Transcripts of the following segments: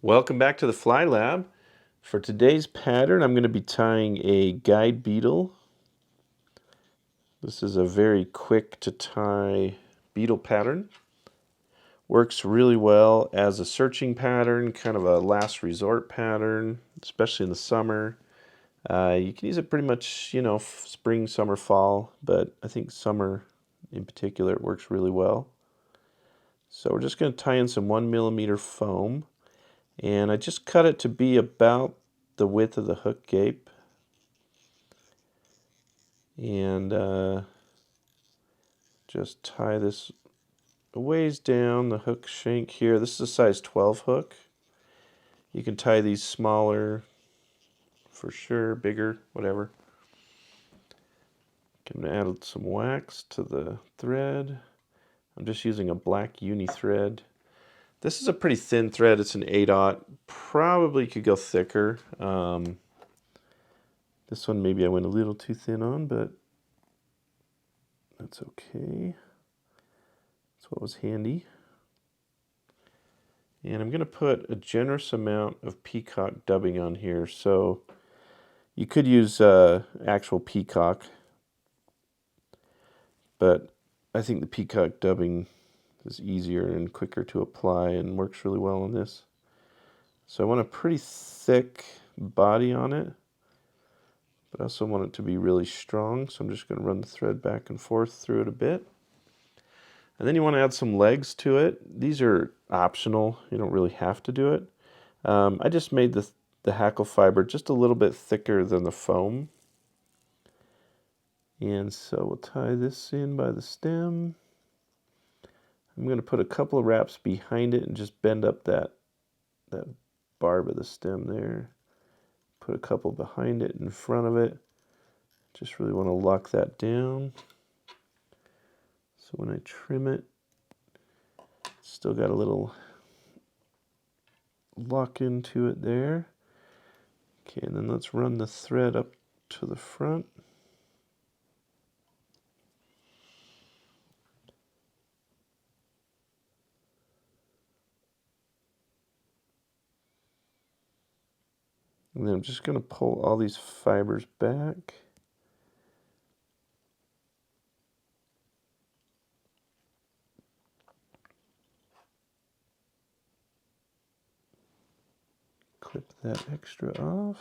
Welcome back to the Fly Lab. For today's pattern, I'm going to be tying a guide beetle. This is a very quick to tie beetle pattern. Works really well as a searching pattern, kind of a last resort pattern, especially in the summer. You can use it pretty much, spring, summer, fall, but I think summer in particular it works really well. So we're just going to tie in some 1mm foam. And I just cut it to be about the width of the hook gape. And just tie this a ways down the hook shank here. This is a size 12 hook. You can tie these smaller for sure, bigger, whatever. I'm going to add some wax to the thread. I'm just using a black uni thread. This is a pretty thin thread. It's an 8/0. Probably could go thicker. This one maybe I went a little too thin on, but that's okay. That's what was handy. And I'm going to put a generous amount of peacock dubbing on here. So you could use actual peacock, but I think the peacock dubbing is easier and quicker to apply and works really well on this. So I want a pretty thick body on it, but I also want it to be really strong. So I'm just going to run the thread back and forth through it a bit. And then you want to add some legs to it. These are optional. You don't really have to do it. I just made the hackle fiber just a little bit thicker than the foam. And so we'll tie this in by the stem. I'm going to put a couple of wraps behind it and just bend up that barb of the stem there. Put a couple behind it, in front of it. Just really want to lock that down. So when I trim it, it's still got a little lock into it there. Okay, and then let's run the thread up to the front. And then I'm just going to pull all these fibers back. Clip that extra off.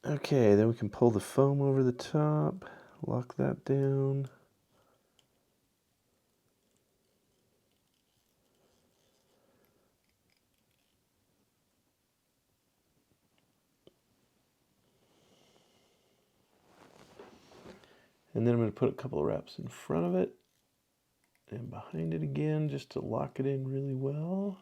Okay, then we can pull the foam over the top, lock that down. And then I'm going to put a couple of wraps in front of it and behind it again just to lock it in really well.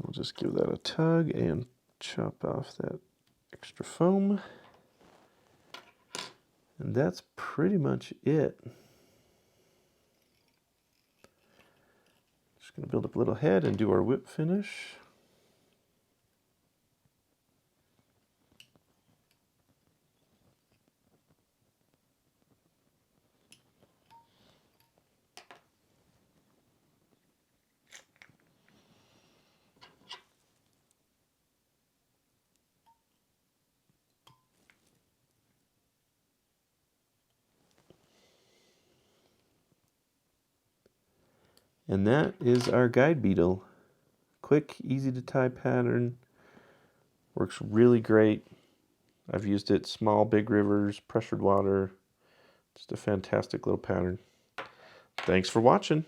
We'll just give that a tug and chop off that extra foam. And that's pretty much it. Just going to build up a little head and do our whip finish. And that is our guide beetle. Quick, easy to tie pattern. Works really great. I've used it small, big rivers, pressured water. Just a fantastic little pattern. Thanks for watching.